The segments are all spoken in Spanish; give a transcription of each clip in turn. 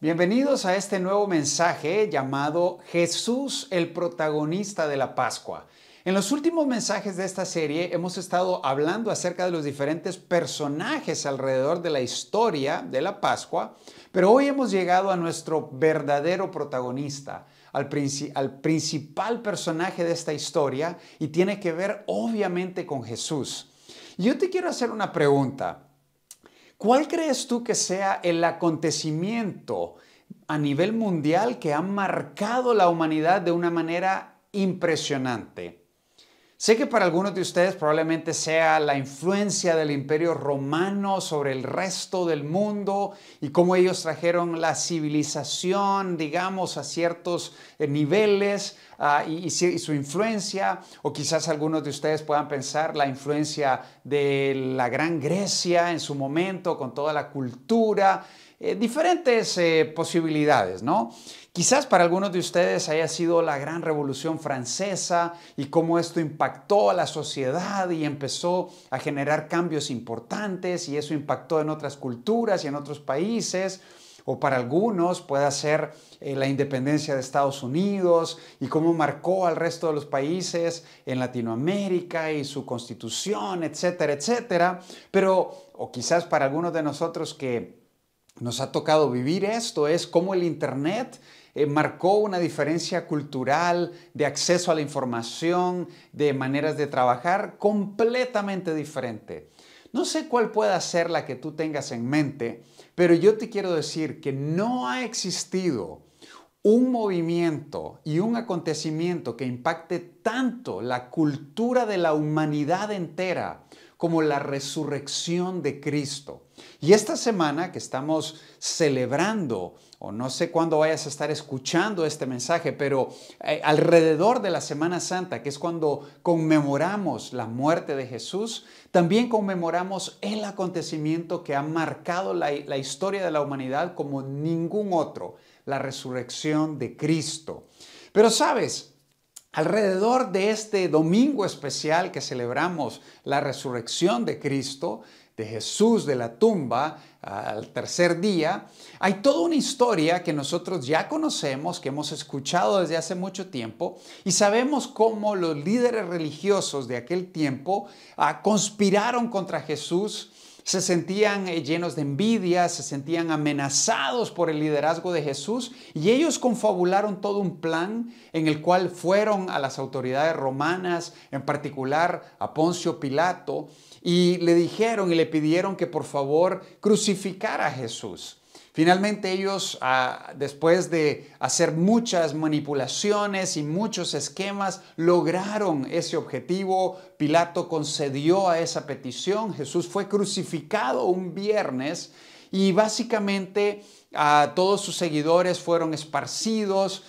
Bienvenidos a este nuevo mensaje llamado Jesús, el protagonista de la Pascua. En los últimos mensajes de esta serie hemos estado hablando acerca de los diferentes personajes alrededor de la historia de la Pascua, pero hoy hemos llegado a nuestro verdadero protagonista, al principal personaje de esta historia, y tiene que ver obviamente con Jesús. Y yo te quiero hacer una pregunta. ¿Cuál crees tú que sea el acontecimiento a nivel mundial que ha marcado la humanidad de una manera impresionante? Sé que para algunos de ustedes probablemente sea la influencia del Imperio Romano sobre el resto del mundo y cómo ellos trajeron la civilización, digamos, a ciertos niveles y su influencia. O quizás algunos de ustedes puedan pensar la influencia de la Gran Grecia en su momento, con toda la cultura, diferentes posibilidades, ¿no? Quizás para algunos de ustedes haya sido la Gran Revolución Francesa y cómo esto impactó a la sociedad y empezó a generar cambios importantes y eso impactó en otras culturas y en otros países. O para algunos puede ser la independencia de Estados Unidos y cómo marcó al resto de los países en Latinoamérica y su constitución, etcétera, etcétera. O quizás para algunos de nosotros que nos ha tocado vivir esto, es cómo el Internet marcó una diferencia cultural, de acceso a la información, de maneras de trabajar completamente diferente. No sé cuál pueda ser la que tú tengas en mente, pero yo te quiero decir que no ha existido un movimiento y un acontecimiento que impacte tanto la cultura de la humanidad entera como la resurrección de Cristo. Y esta semana que estamos celebrando, o no sé cuándo vayas a estar escuchando este mensaje, pero alrededor de la Semana Santa, que es cuando conmemoramos la muerte de Jesús, también conmemoramos el acontecimiento que ha marcado la historia de la humanidad como ningún otro, la resurrección de Cristo. Pero sabes, alrededor de este domingo especial que celebramos la resurrección de Cristo, de Jesús de la tumba al tercer día, hay toda una historia que nosotros ya conocemos, que hemos escuchado desde hace mucho tiempo y sabemos cómo los líderes religiosos de aquel tiempo conspiraron contra Jesús. Se sentían llenos de envidia, se sentían amenazados por el liderazgo de Jesús y ellos confabularon todo un plan en el cual fueron a las autoridades romanas, en particular a Poncio Pilato, y le dijeron y le pidieron que por favor crucificara a Jesús. Finalmente ellos, después de hacer muchas manipulaciones y muchos esquemas, lograron ese objetivo. Pilato concedió a esa petición. Jesús fue crucificado un viernes y básicamente todos sus seguidores fueron esparcidos.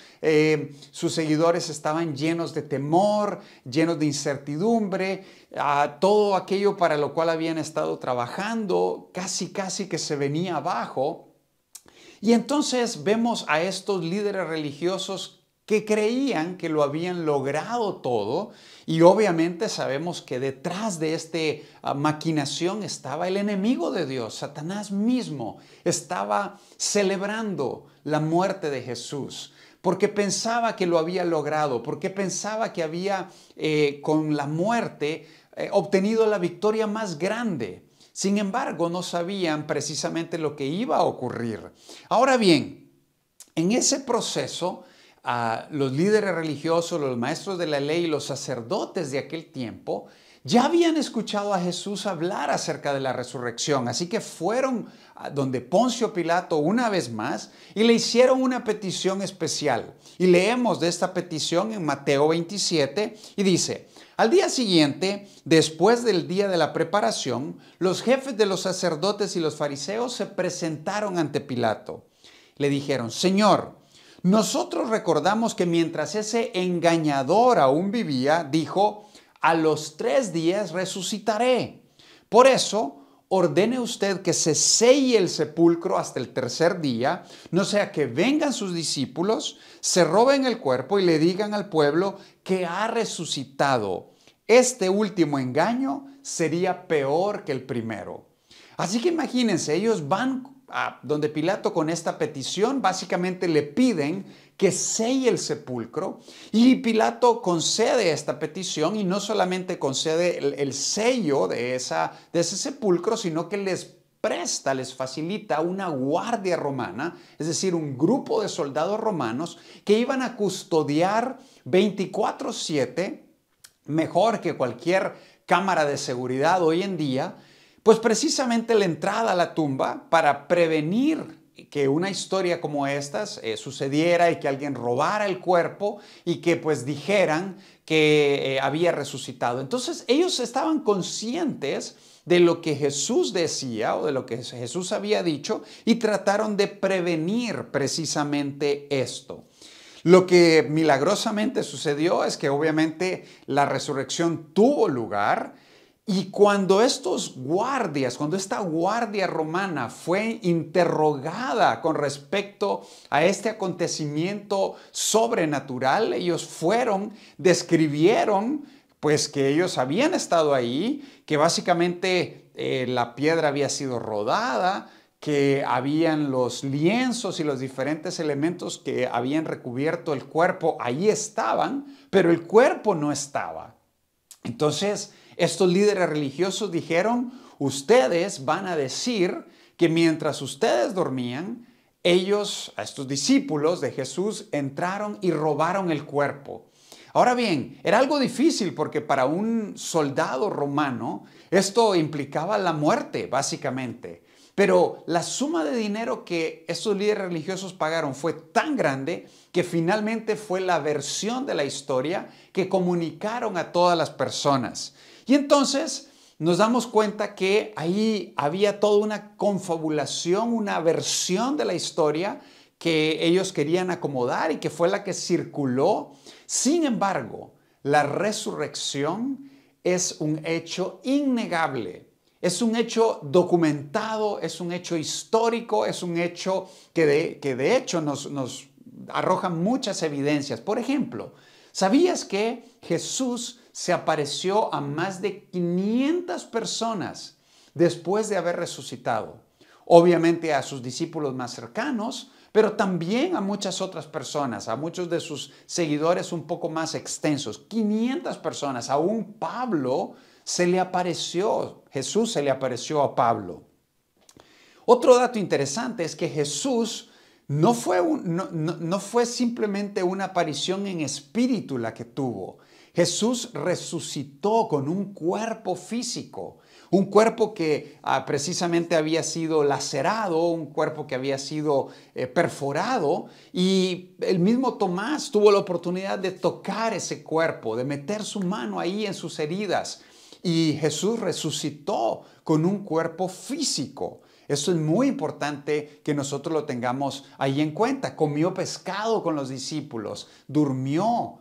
Sus seguidores estaban llenos de temor, llenos de incertidumbre. Todo aquello para lo cual habían estado trabajando casi que se venía abajo. Y entonces vemos a estos líderes religiosos que creían que lo habían logrado todo y obviamente sabemos que detrás de esta maquinación estaba el enemigo de Dios, Satanás mismo. Estaba celebrando la muerte de Jesús porque pensaba que lo había logrado, porque pensaba que había con la muerte obtenido la victoria más grande. Sin embargo, no sabían precisamente lo que iba a ocurrir. Ahora bien, en ese proceso, los líderes religiosos, los maestros de la ley y los sacerdotes de aquel tiempo ya habían escuchado a Jesús hablar acerca de la resurrección. Así que fueron donde Poncio Pilato una vez más y le hicieron una petición especial. Y leemos de esta petición en Mateo 27 y dice: al día siguiente, después del día de la preparación, los jefes de los sacerdotes y los fariseos se presentaron ante Pilato. Le dijeron: Señor, nosotros recordamos que mientras ese engañador aún vivía, dijo: a los 3 días resucitaré. Por eso, ordene usted que se selle el sepulcro hasta el tercer día, no sea que vengan sus discípulos, se roben el cuerpo y le digan al pueblo que ha resucitado. Este último engaño sería peor que el primero. Así que imagínense, ellos van a donde Pilato con esta petición. Básicamente le piden que selle el sepulcro y Pilato concede esta petición, y no solamente concede el sello de ese sepulcro, sino que les facilita una guardia romana, es decir, un grupo de soldados romanos que iban a custodiar 24/7, mejor que cualquier cámara de seguridad hoy en día, pues precisamente la entrada a la tumba, para prevenir que una historia como estas sucediera y que alguien robara el cuerpo y que pues dijeran que había resucitado. Entonces ellos estaban conscientes de lo que Jesús decía o de lo que Jesús había dicho, y trataron de prevenir precisamente esto. Lo que milagrosamente sucedió es que obviamente la resurrección tuvo lugar, y cuando cuando esta guardia romana fue interrogada con respecto a este acontecimiento sobrenatural, ellos describieron pues que ellos habían estado ahí, que básicamente la piedra había sido rodada, que habían los lienzos y los diferentes elementos que habían recubierto el cuerpo, ahí estaban, pero el cuerpo no estaba. Entonces, estos líderes religiosos dijeron: ustedes van a decir que mientras ustedes dormían, estos discípulos de Jesús, entraron y robaron el cuerpo. Ahora bien, era algo difícil porque para un soldado romano esto implicaba la muerte, básicamente. Pero la suma de dinero que estos líderes religiosos pagaron fue tan grande que finalmente fue la versión de la historia que comunicaron a todas las personas. Y entonces nos damos cuenta que ahí había toda una confabulación, una versión de la historia que ellos querían acomodar y que fue la que circuló. Sin embargo, la resurrección es un hecho innegable. Es un hecho documentado, es un hecho histórico, es un hecho que de hecho nos arroja muchas evidencias. Por ejemplo, ¿sabías que Jesús se apareció a más de 500 personas después de haber resucitado? Obviamente a sus discípulos más cercanos, pero también a muchas otras personas, a muchos de sus seguidores un poco más extensos. 500 personas, aún Pablo Jesús se le apareció a Pablo. Otro dato interesante es que Jesús no fue simplemente una aparición en espíritu la que tuvo. Jesús resucitó con un cuerpo físico, un cuerpo que precisamente había sido lacerado, un cuerpo que había sido perforado, y el mismo Tomás tuvo la oportunidad de tocar ese cuerpo, de meter su mano ahí en sus heridas. Y Jesús resucitó con un cuerpo físico. Eso es muy importante que nosotros lo tengamos ahí en cuenta. Comió pescado con los discípulos, durmió.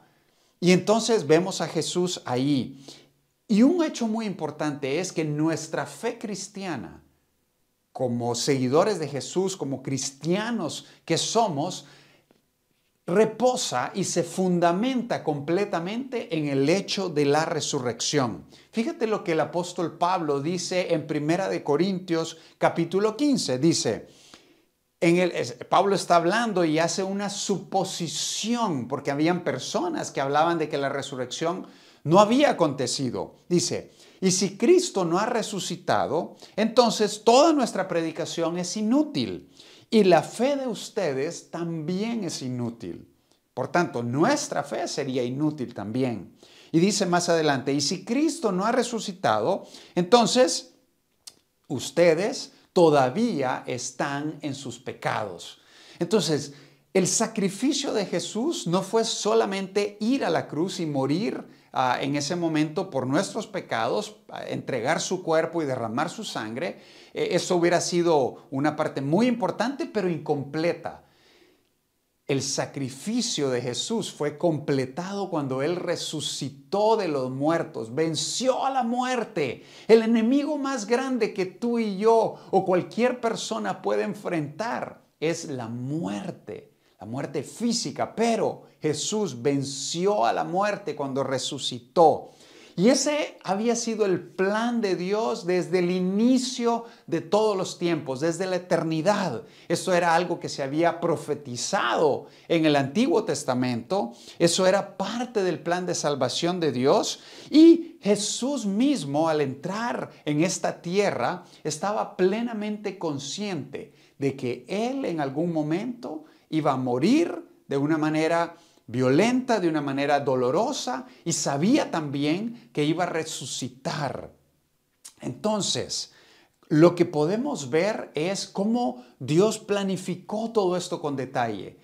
Y entonces vemos a Jesús ahí. Y un hecho muy importante es que nuestra fe cristiana, como seguidores de Jesús, como cristianos que somos, reposa y se fundamenta completamente en el hecho de la resurrección. Fíjate lo que el apóstol Pablo dice en 1 Corintios capítulo 15. Dice, Pablo está hablando y hace una suposición, porque habían personas que hablaban de que la resurrección no había acontecido. Dice, y si Cristo no ha resucitado, entonces toda nuestra predicación es inútil. Y la fe de ustedes también es inútil. Por tanto, nuestra fe sería inútil también. Y dice más adelante, y si Cristo no ha resucitado, entonces ustedes todavía están en sus pecados. Entonces, el sacrificio de Jesús no fue solamente ir a la cruz y morir en ese momento por nuestros pecados, entregar su cuerpo y derramar su sangre. Eso hubiera sido una parte muy importante, pero incompleta. El sacrificio de Jesús fue completado cuando Él resucitó de los muertos, venció a la muerte. El enemigo más grande que tú y yo o cualquier persona puede enfrentar es la muerte física, pero Jesús venció a la muerte cuando resucitó. Y ese había sido el plan de Dios desde el inicio de todos los tiempos, desde la eternidad. Eso era algo que se había profetizado en el Antiguo Testamento. Eso era parte del plan de salvación de Dios. Y Jesús mismo, al entrar en esta tierra, estaba plenamente consciente de que Él en algún momento iba a morir de una manera violenta, de una manera dolorosa, y sabía también que iba a resucitar. Entonces, lo que podemos ver es cómo Dios planificó todo esto con detalle.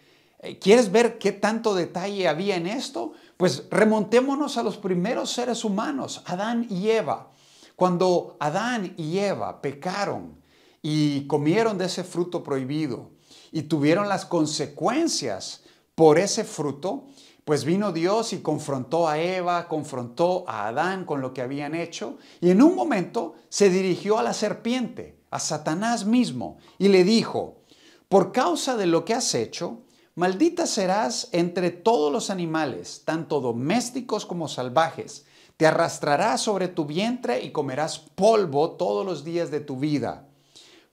¿Quieres ver qué tanto detalle había en esto? Pues remontémonos a los primeros seres humanos, Adán y Eva. Cuando Adán y Eva pecaron y comieron de ese fruto prohibido y tuvieron las consecuencias por ese fruto, pues vino Dios y confrontó a Eva, confrontó a Adán con lo que habían hecho, y en un momento se dirigió a la serpiente, a Satanás mismo, y le dijo: por causa de lo que has hecho, maldita serás entre todos los animales, tanto domésticos como salvajes. Te arrastrarás sobre tu vientre y comerás polvo todos los días de tu vida.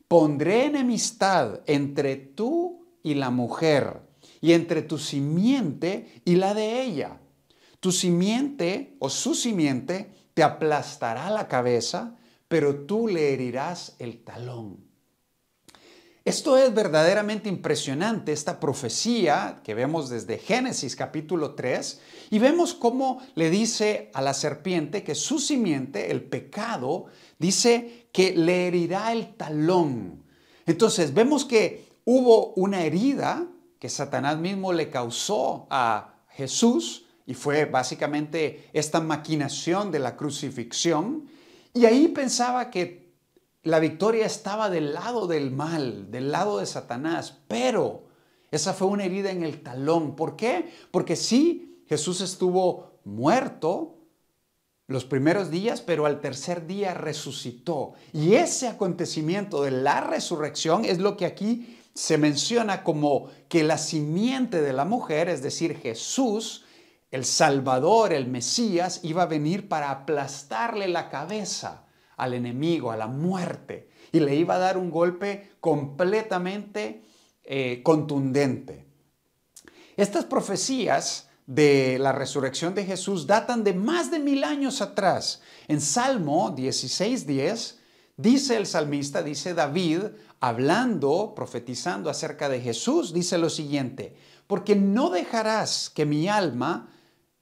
Pondré enemistad entre tú y la mujer, y entre tu simiente y la de ella. Tu simiente o su simiente te aplastará la cabeza, pero tú le herirás el talón. Esto es verdaderamente impresionante, esta profecía que vemos desde Génesis capítulo 3, y vemos cómo le dice a la serpiente que su simiente, el pecado, dice que le herirá el talón. Entonces vemos que hubo una herida que Satanás mismo le causó a Jesús, y fue básicamente esta maquinación de la crucifixión, y ahí pensaba que la victoria estaba del lado del mal, del lado de Satanás, pero esa fue una herida en el talón. ¿Por qué? Porque sí, Jesús estuvo muerto los primeros días, pero al tercer día resucitó. Y ese acontecimiento de la resurrección es lo que aquí se menciona como que la simiente de la mujer, es decir, Jesús, el Salvador, el Mesías, iba a venir para aplastarle la cabeza al enemigo, a la muerte, y le iba a dar un golpe completamente contundente. Estas profecías de la resurrección de Jesús datan de más de 1000 años atrás. En Salmo 16:10 dice el salmista, dice David, hablando, profetizando acerca de Jesús, dice lo siguiente: porque no dejarás que mi alma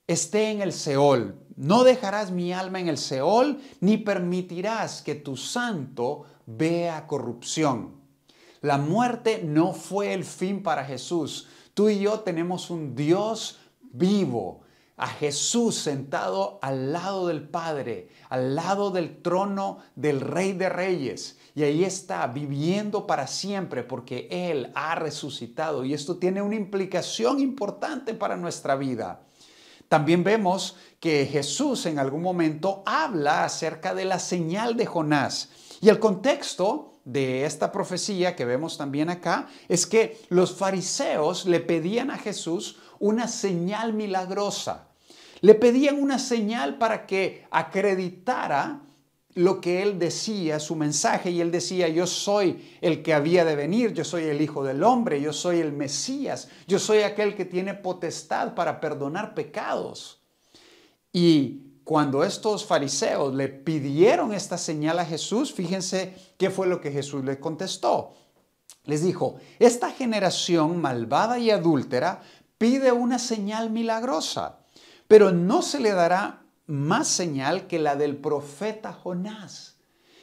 esté en el Seol, no dejarás mi alma en el Seol, ni permitirás que tu santo vea corrupción. La muerte no fue el fin para Jesús. Tú y yo tenemos un Dios vivo, a Jesús sentado al lado del Padre, al lado del trono del Rey de Reyes. Y ahí está, viviendo para siempre, porque Él ha resucitado. Y esto tiene una implicación importante para nuestra vida. También vemos que Jesús en algún momento habla acerca de la señal de Jonás. Y el contexto de esta profecía que vemos también acá es que los fariseos le pedían a Jesús una señal milagrosa. Le pedían una señal para que acreditara lo que él decía, su mensaje, y él decía: yo soy el que había de venir, yo soy el Hijo del Hombre, yo soy el Mesías, yo soy aquel que tiene potestad para perdonar pecados. Y cuando estos fariseos le pidieron esta señal a Jesús, fíjense qué fue lo que Jesús les contestó. Les dijo: esta generación malvada y adúltera pide una señal milagrosa, pero no se le dará más señal que la del profeta Jonás.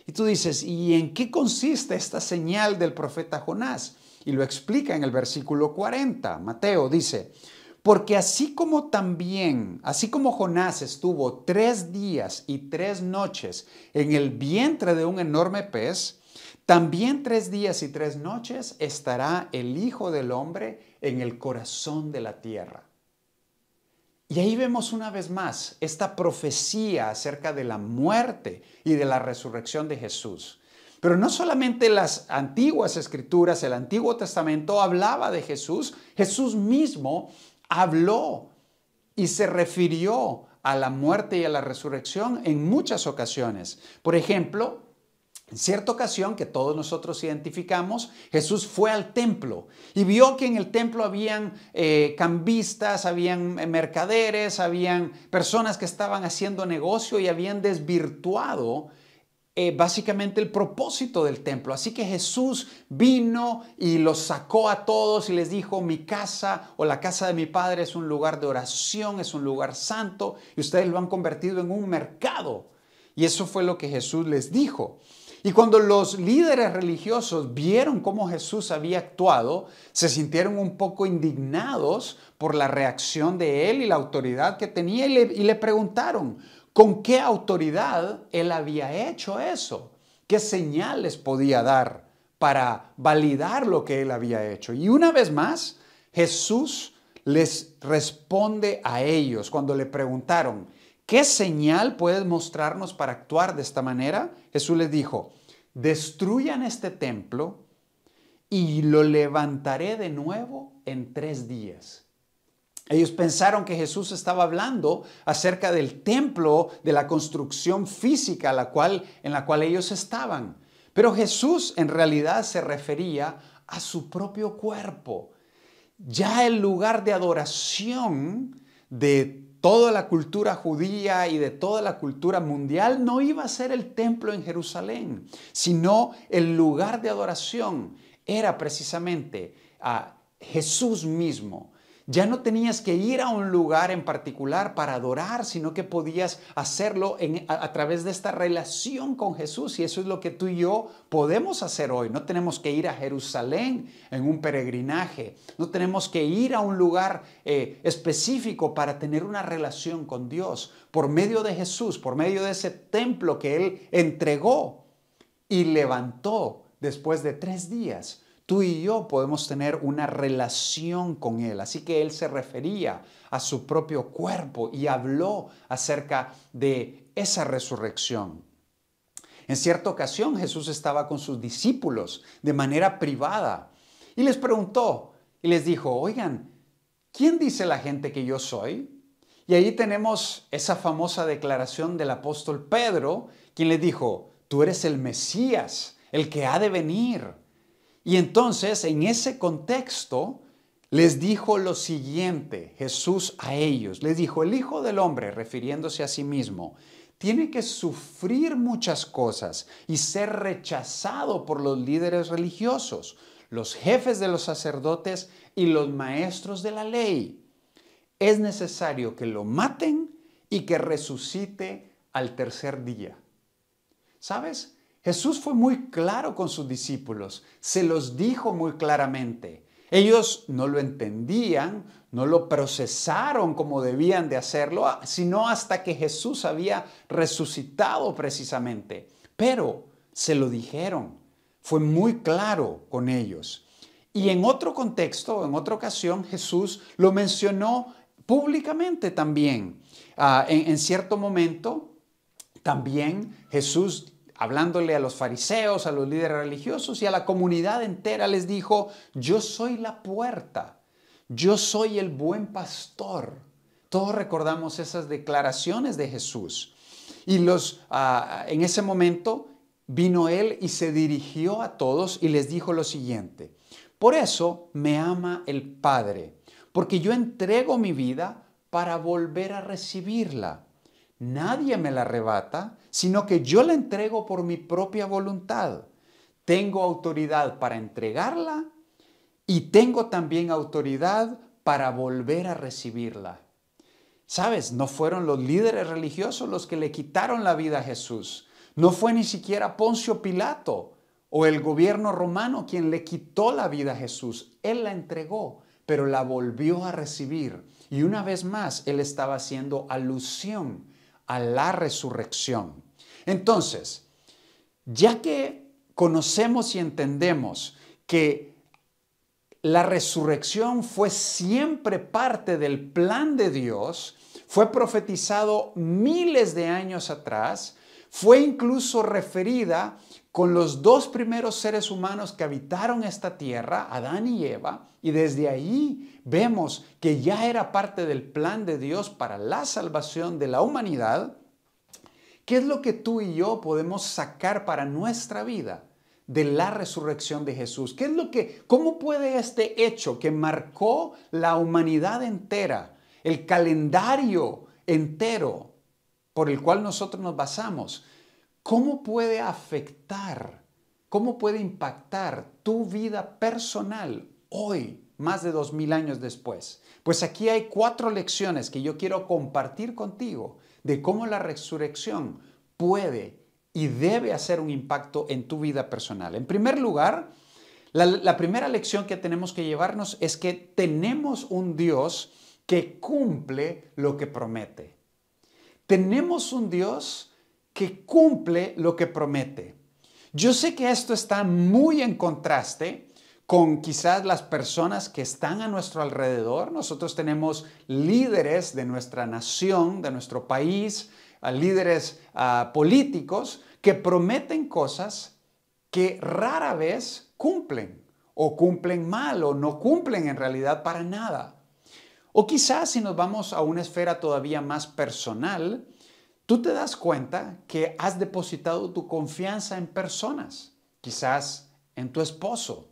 Y tú dices: ¿y en qué consiste esta señal del profeta Jonás? Y lo explica en el versículo 40. Mateo dice: porque así como Jonás estuvo 3 días y 3 noches en el vientre de un enorme pez, también 3 días y 3 noches estará el Hijo del Hombre en el corazón de la tierra. Y ahí vemos una vez más esta profecía acerca de la muerte y de la resurrección de Jesús. Pero no solamente las antiguas escrituras, el Antiguo Testamento hablaba de Jesús, Jesús mismo habló y se refirió a la muerte y a la resurrección en muchas ocasiones. Por ejemplo, en cierta ocasión que todos nosotros identificamos, Jesús fue al templo y vio que en el templo habían cambistas, habían mercaderes, habían personas que estaban haciendo negocio y habían desvirtuado básicamente el propósito del templo. Así que Jesús vino y los sacó a todos y les dijo: mi casa o la casa de mi padre es un lugar de oración, es un lugar santo y ustedes lo han convertido en un mercado. Y eso fue lo que Jesús les dijo. Y cuando los líderes religiosos vieron cómo Jesús había actuado, se sintieron un poco indignados por la reacción de él y la autoridad que tenía y le preguntaron: ¿con qué autoridad él había hecho eso? ¿Qué señales podía dar para validar lo que él había hecho? Y una vez más, Jesús les responde a ellos cuando le preguntaron: ¿qué señal puedes mostrarnos para actuar de esta manera? Jesús les dijo: destruyan este templo y lo levantaré de nuevo en 3 días. Ellos pensaron que Jesús estaba hablando acerca del templo, de la construcción física en la cual ellos estaban. Pero Jesús en realidad se refería a su propio cuerpo. Ya el lugar de adoración de toda la cultura judía y de toda la cultura mundial no iba a ser el templo en Jerusalén, sino el lugar de adoración era precisamente a Jesús mismo. Ya no tenías que ir a un lugar en particular para adorar, sino que podías hacerlo a través de esta relación con Jesús. Y eso es lo que tú y yo podemos hacer hoy. No tenemos que ir a Jerusalén en un peregrinaje. No tenemos que ir a un lugar específico para tener una relación con Dios. Por medio de Jesús, por medio de ese templo que Él entregó y levantó después de 3 días. Tú y yo podemos tener una relación con Él. Así que Él se refería a su propio cuerpo y habló acerca de esa resurrección. En cierta ocasión Jesús estaba con sus discípulos de manera privada y les preguntó y les dijo: oigan, ¿quién dice la gente que yo soy? Y ahí tenemos esa famosa declaración del apóstol Pedro, quien le dijo: tú eres el Mesías, el que ha de venir. Y entonces, en ese contexto, les dijo lo siguiente, Jesús a ellos. Les dijo: el Hijo del Hombre, refiriéndose a sí mismo, tiene que sufrir muchas cosas y ser rechazado por los líderes religiosos, los jefes de los sacerdotes y los maestros de la ley. Es necesario que lo maten y que resucite al 3er día. ¿Sabes? Jesús fue muy claro con sus discípulos, se los dijo muy claramente. Ellos no lo entendían, no lo procesaron como debían de hacerlo, sino hasta que Jesús había resucitado precisamente. Pero se lo dijeron, fue muy claro con ellos. Y en otro contexto, en otra ocasión, Jesús lo mencionó públicamente también. En cierto momento, también Jesús, hablándole a los fariseos, a los líderes religiosos y a la comunidad entera, les dijo: yo soy la puerta, yo soy el buen pastor. Todos recordamos esas declaraciones de Jesús. Y en ese momento vino Él y se dirigió a todos y les dijo lo siguiente: por eso me ama el Padre, porque yo entrego mi vida para volver a recibirla. Nadie me la arrebata, sino que yo la entrego por mi propia voluntad. Tengo autoridad para entregarla y tengo también autoridad para volver a recibirla. ¿Sabes? No fueron los líderes religiosos los que le quitaron la vida a Jesús. No fue ni siquiera Poncio Pilato o el gobierno romano quien le quitó la vida a Jesús. Él la entregó, pero la volvió a recibir. Y una vez más, Él estaba haciendo alusión a la resurrección. Entonces, ya que conocemos y entendemos que la resurrección fue siempre parte del plan de Dios, fue profetizado miles de años atrás, Fue incluso referida con los dos primeros seres humanos que habitaron esta tierra, Adán y Eva, y desde ahí vemos que ya era parte del plan de Dios para la salvación de la humanidad. ¿Qué es lo que tú y yo podemos sacar para nuestra vida de la resurrección de Jesús? ¿Cómo puede este hecho que marcó la humanidad entera, el calendario entero por el cual nosotros nos basamos, cómo puede afectar, cómo puede impactar tu vida personal hoy, más de 2000 años después? Pues aquí hay 4 lecciones que yo quiero compartir contigo de cómo la resurrección puede y debe hacer un impacto en tu vida personal. En primer lugar, la primera lección que tenemos que llevarnos es que tenemos un Dios que cumple lo que promete. Tenemos un Dios que cumple lo que promete. Yo sé que esto está muy en contraste con quizás las personas que están a nuestro alrededor. Nosotros tenemos líderes de nuestra nación, de nuestro país, líderes políticos que prometen cosas que rara vez cumplen, o cumplen mal, o no cumplen en realidad para nada. O quizás si nos vamos a una esfera todavía más personal, tú te das cuenta que has depositado tu confianza en personas, quizás en tu esposo,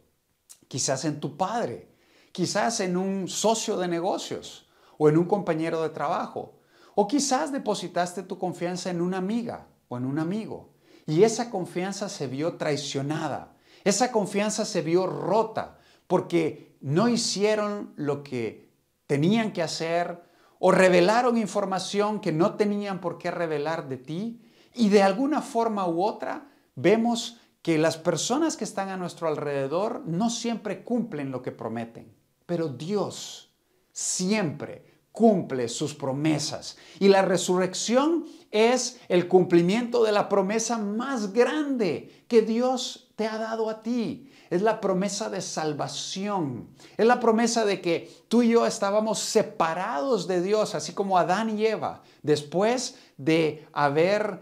quizás en tu padre, quizás en un socio de negocios o en un compañero de trabajo, o quizás depositaste tu confianza en una amiga o en un amigo y esa confianza se vio traicionada, esa confianza se vio rota porque no hicieron lo que tenían que hacer o revelaron información que no tenían por qué revelar de ti, y de alguna forma u otra vemos que las personas que están a nuestro alrededor no siempre cumplen lo que prometen, pero Dios siempre cumple sus promesas, y la resurrección es el cumplimiento de la promesa más grande que Dios te ha dado a ti. Es la promesa de salvación. Es la promesa de que tú y yo estábamos separados de Dios, así como Adán y Eva, después de haber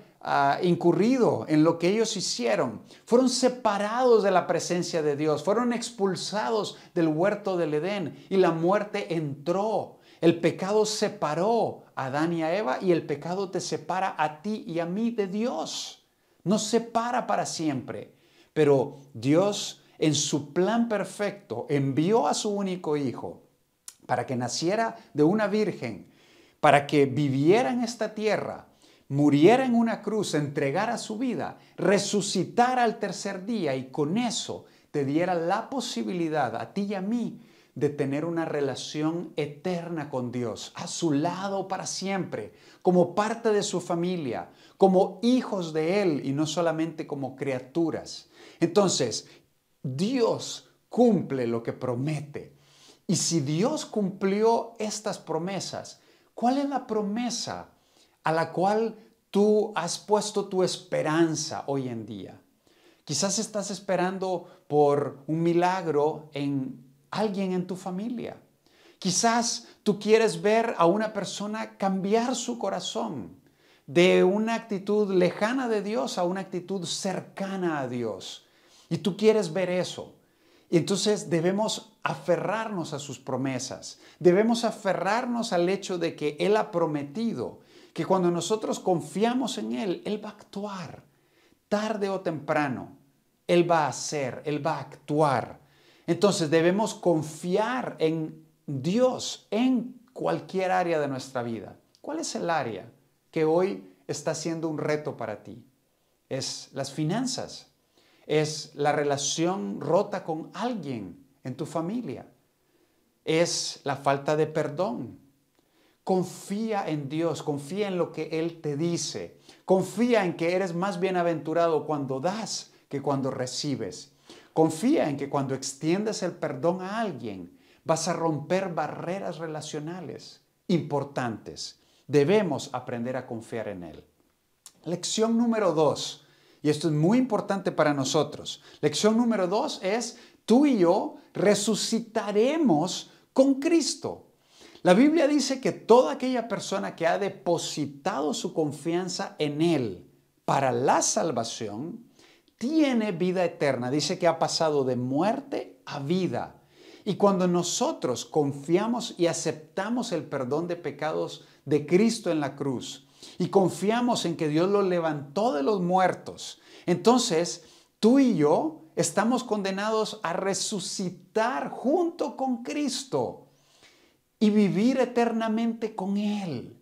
incurrido en lo que ellos hicieron. Fueron separados de la presencia de Dios, fueron expulsados del huerto del Edén y la muerte entró. El pecado separó a Adán y a Eva, y el pecado te separa a ti y a mí de Dios. Nos separa para siempre. Pero Dios, en su plan perfecto, envió a su único hijo para que naciera de una virgen, para que viviera en esta tierra, muriera en una cruz, entregara su vida, resucitara al tercer día, y con eso te diera la posibilidad a ti y a mí de tener una relación eterna con Dios, a su lado para siempre, como parte de su familia, como hijos de Él y no solamente como criaturas. Entonces, Dios cumple lo que promete. Y si Dios cumplió estas promesas, ¿cuál es la promesa a la cual tú has puesto tu esperanza hoy en día? Quizás estás esperando por un milagro en alguien en tu familia. Quizás tú quieres ver a una persona cambiar su corazón de una actitud lejana de Dios a una actitud cercana a Dios. Y tú quieres ver eso. Y entonces debemos aferrarnos a sus promesas. Debemos aferrarnos al hecho de que Él ha prometido que cuando nosotros confiamos en Él, Él va a actuar. Tarde o temprano, Él va a hacer, Él va a actuar. Entonces debemos confiar en Dios en cualquier área de nuestra vida. ¿Cuál es el área que hoy está siendo un reto para ti? ¿Es las finanzas? ¿Es la relación rota con alguien en tu familia? ¿Es la falta de perdón? Confía en Dios, confía en lo que Él te dice. Confía en que eres más bienaventurado cuando das que cuando recibes. Confía en que cuando extiendes el perdón a alguien, vas a romper barreras relacionales importantes. Debemos aprender a confiar en Él. Lección número 2, y esto es muy importante para nosotros. Lección número 2 es: tú y yo resucitaremos con Cristo. La Biblia dice que toda aquella persona que ha depositado su confianza en Él para la salvación, tiene vida eterna. Dice que ha pasado de muerte a vida. Y cuando nosotros confiamos y aceptamos el perdón de pecados de Cristo en la cruz y confiamos en que Dios lo levantó de los muertos, entonces tú y yo estamos condenados a resucitar junto con Cristo y vivir eternamente con Él.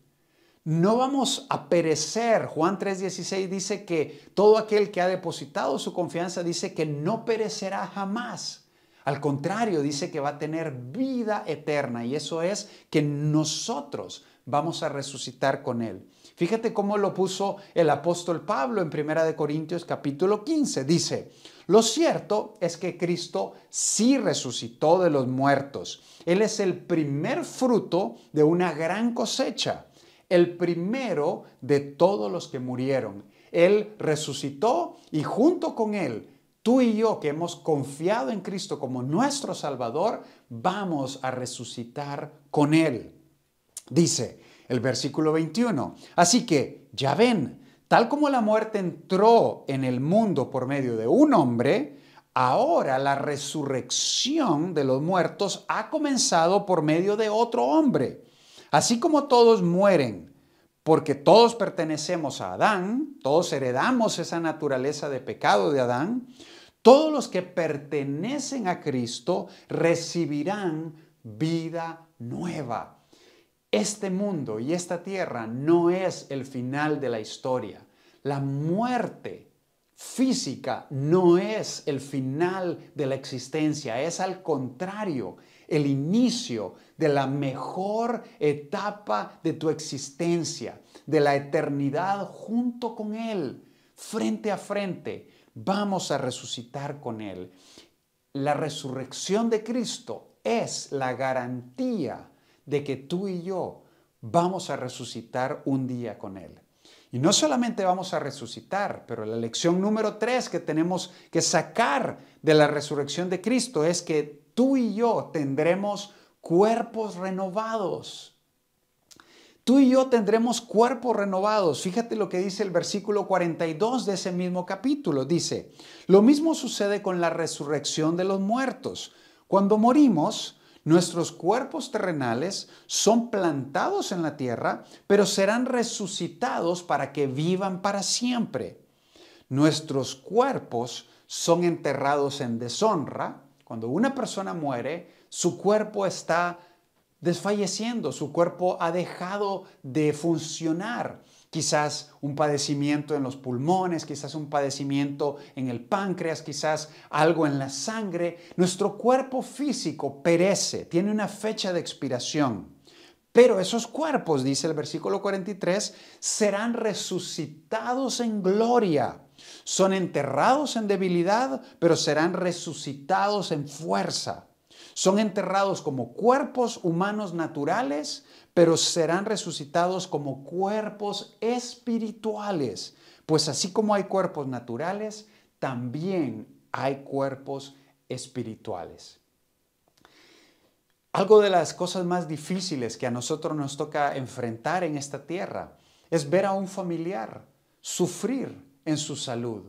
No vamos a perecer. Juan 3:16 dice que todo aquel que ha depositado su confianza dice que no perecerá jamás. Al contrario, dice que va a tener vida eterna y eso es que nosotros vamos a resucitar con Él. Fíjate cómo lo puso el apóstol Pablo en 1 Corintios capítulo 15. Dice, lo cierto es que Cristo sí resucitó de los muertos. Él es el primer fruto de una gran cosecha, el primero de todos los que murieron. Él resucitó y junto con Él, tú y yo que hemos confiado en Cristo como nuestro Salvador, vamos a resucitar con Él. Dice el versículo 21, así que ya ven, tal como la muerte entró en el mundo por medio de un hombre, ahora la resurrección de los muertos ha comenzado por medio de otro hombre. Así como todos mueren, porque todos pertenecemos a Adán, todos heredamos esa naturaleza de pecado de Adán, todos los que pertenecen a Cristo recibirán vida nueva. Este mundo y esta tierra no es el final de la historia. La muerte física no es el final de la existencia, es al contrario, el inicio de la mejor etapa de tu existencia, de la eternidad junto con Él, frente a frente. Vamos a resucitar con Él. La resurrección de Cristo es la garantía de que tú y yo vamos a resucitar un día con Él. Y no solamente vamos a resucitar, pero la lección número 3 que tenemos que sacar de la resurrección de Cristo es que tú y yo tendremos cuerpos renovados. Tú y yo tendremos cuerpos renovados. Fíjate lo que dice el versículo 42 de ese mismo capítulo. Dice, lo mismo sucede con la resurrección de los muertos. Cuando morimos, nuestros cuerpos terrenales son plantados en la tierra, pero serán resucitados para que vivan para siempre. Nuestros cuerpos son enterrados en deshonra. Cuando una persona muere, su cuerpo está desfalleciendo, su cuerpo ha dejado de funcionar. Quizás un padecimiento en los pulmones, quizás un padecimiento en el páncreas, quizás algo en la sangre. Nuestro cuerpo físico perece, tiene una fecha de expiración. Pero esos cuerpos, dice el versículo 43, serán resucitados en gloria. Son enterrados en debilidad, pero serán resucitados en fuerza. Son enterrados como cuerpos humanos naturales, pero serán resucitados como cuerpos espirituales. Pues así como hay cuerpos naturales, también hay cuerpos espirituales. Algo de las cosas más difíciles que a nosotros nos toca enfrentar en esta tierra es ver a un familiar sufrir en su salud.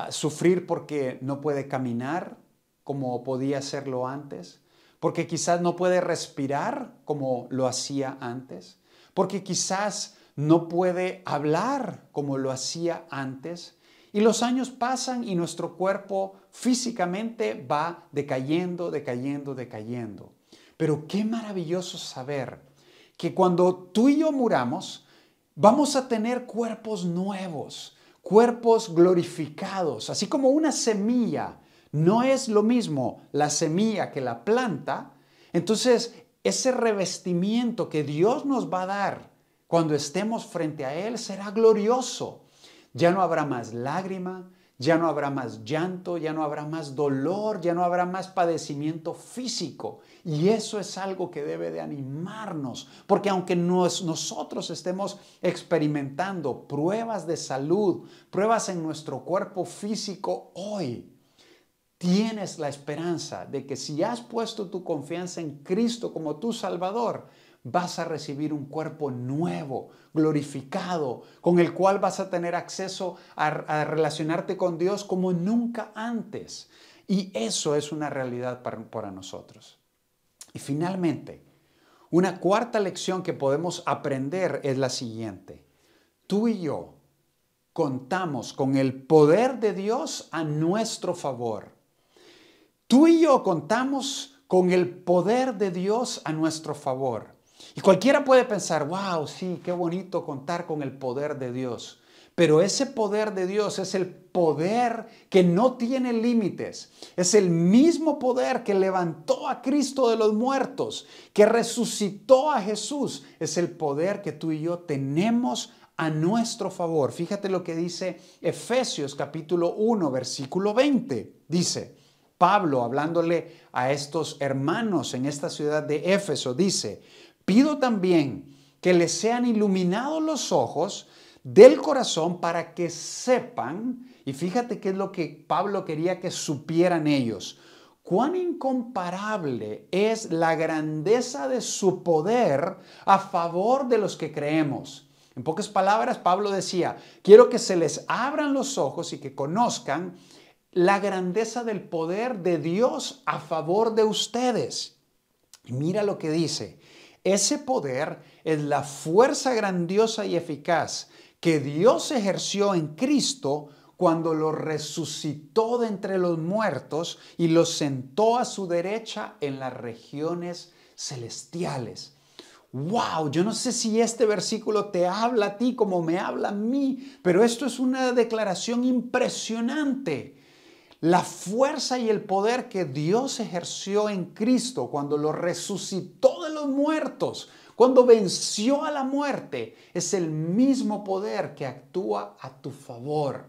Sufrir porque no puede caminar como podía hacerlo antes, porque quizás no puede respirar como lo hacía antes, porque quizás no puede hablar como lo hacía antes. Y los años pasan y nuestro cuerpo físicamente va decayendo, decayendo, decayendo. Pero qué maravilloso saber que cuando tú y yo muramos, vamos a tener cuerpos nuevos, cuerpos glorificados, así como una semilla. No es lo mismo la semilla que la planta. Entonces, ese revestimiento que Dios nos va a dar cuando estemos frente a Él será glorioso. Ya no habrá más lágrima, ya no habrá más llanto, ya no habrá más dolor, ya no habrá más padecimiento físico. Y eso es algo que debe de animarnos, porque aunque nosotros estemos experimentando pruebas de salud, pruebas en nuestro cuerpo físico hoy, tienes la esperanza de que si has puesto tu confianza en Cristo como tu Salvador, vas a recibir un cuerpo nuevo, glorificado, con el cual vas a tener acceso a relacionarte con Dios como nunca antes. Y eso es una realidad para nosotros. Y finalmente, una cuarta lección que podemos aprender es la siguiente. Tú y yo contamos con el poder de Dios a nuestro favor. Tú y yo contamos con el poder de Dios a nuestro favor. Y cualquiera puede pensar, wow, sí, qué bonito contar con el poder de Dios. Pero ese poder de Dios es el poder que no tiene límites. Es el mismo poder que levantó a Cristo de los muertos, que resucitó a Jesús. Es el poder que tú y yo tenemos a nuestro favor. Fíjate lo que dice Efesios capítulo 1, versículo 20. Dice, Pablo, hablándole a estos hermanos en esta ciudad de Éfeso, dice, pido también que les sean iluminados los ojos del corazón para que sepan, y fíjate qué es lo que Pablo quería que supieran ellos, cuán incomparable es la grandeza de su poder a favor de los que creemos. En pocas palabras, Pablo decía, quiero que se les abran los ojos y que conozcan la grandeza del poder de Dios a favor de ustedes. Y mira lo que dice, ese poder es la fuerza grandiosa y eficaz que Dios ejerció en Cristo cuando lo resucitó de entre los muertos y lo sentó a su derecha en las regiones celestiales. ¡Wow! Yo no sé si este versículo te habla a ti como me habla a mí, pero esto es una declaración impresionante. La fuerza y el poder que Dios ejerció en Cristo cuando lo resucitó de los muertos, cuando venció a la muerte, es el mismo poder que actúa a tu favor.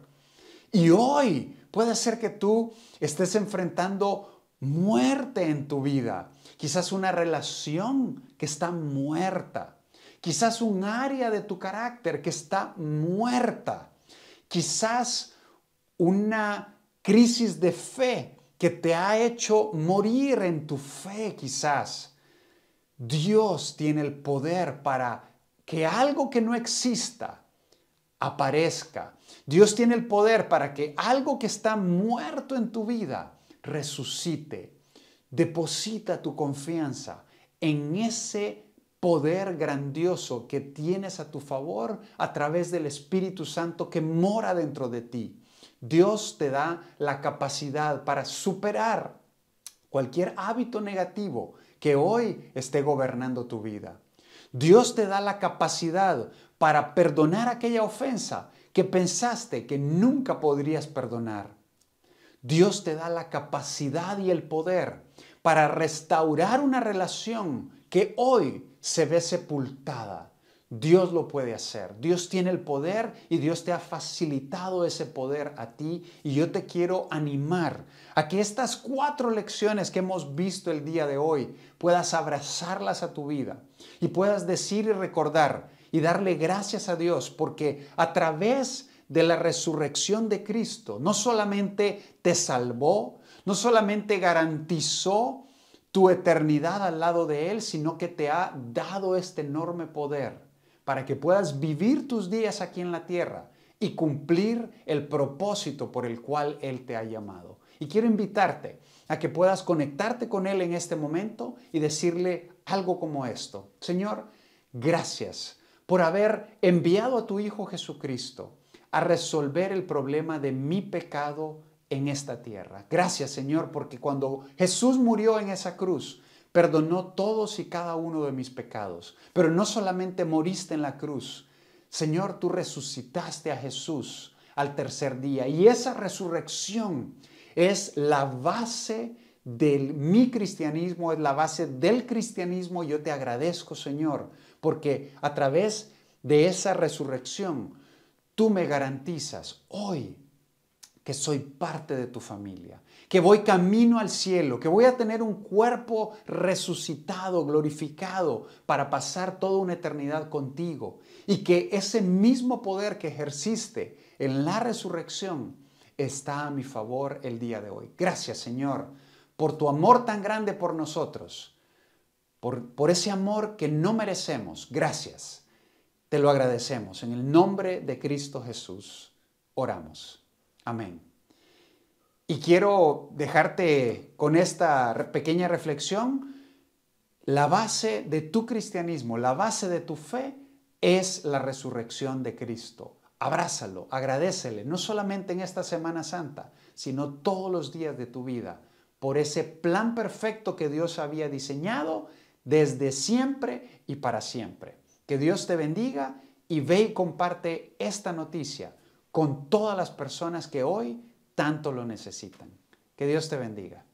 Y hoy puede ser que tú estés enfrentando muerte en tu vida. Quizás una relación que está muerta. Quizás un área de tu carácter que está muerta. Quizás una crisis de fe que te ha hecho morir en tu fe quizás. Dios tiene el poder para que algo que no exista aparezca. Dios tiene el poder para que algo que está muerto en tu vida resucite. Deposita tu confianza en ese poder grandioso que tienes a tu favor a través del Espíritu Santo que mora dentro de ti. Dios te da la capacidad para superar cualquier hábito negativo que hoy esté gobernando tu vida. Dios te da la capacidad para perdonar aquella ofensa que pensaste que nunca podrías perdonar. Dios te da la capacidad y el poder para restaurar una relación que hoy se ve sepultada. Dios lo puede hacer. Dios tiene el poder y Dios te ha facilitado ese poder a ti. Y yo te quiero animar a que estas 4 lecciones que hemos visto el día de hoy puedas abrazarlas a tu vida y puedas decir y recordar y darle gracias a Dios porque a través de la resurrección de Cristo no solamente te salvó, no solamente garantizó tu eternidad al lado de Él, sino que te ha dado este enorme poder para que puedas vivir tus días aquí en la tierra y cumplir el propósito por el cual Él te ha llamado. Y quiero invitarte a que puedas conectarte con Él en este momento y decirle algo como esto. Señor, gracias por haber enviado a tu Hijo Jesucristo a resolver el problema de mi pecado en esta tierra. Gracias, Señor, porque cuando Jesús murió en esa cruz, perdonó todos y cada uno de mis pecados. Pero no solamente moriste en la cruz. Señor, tú resucitaste a Jesús al tercer día. Y esa resurrección es la base de mi cristianismo, es la base del cristianismo. Yo te agradezco, Señor, porque a través de esa resurrección, tú me garantizas hoy que soy parte de tu familia, que voy camino al cielo, que voy a tener un cuerpo resucitado, glorificado, para pasar toda una eternidad contigo. Y que ese mismo poder que ejerciste en la resurrección está a mi favor el día de hoy. Gracias, Señor, por tu amor tan grande por nosotros, por ese amor que no merecemos. Gracias. Te lo agradecemos. En el nombre de Cristo Jesús oramos. Amén. Y quiero dejarte con esta pequeña reflexión. La base de tu cristianismo, la base de tu fe es la resurrección de Cristo. Abrázalo, agradécele, no solamente en esta Semana Santa, sino todos los días de tu vida, por ese plan perfecto que Dios había diseñado desde siempre y para siempre. Que Dios te bendiga y ve y comparte esta noticia con todas las personas que hoy tanto lo necesitan. Que Dios te bendiga.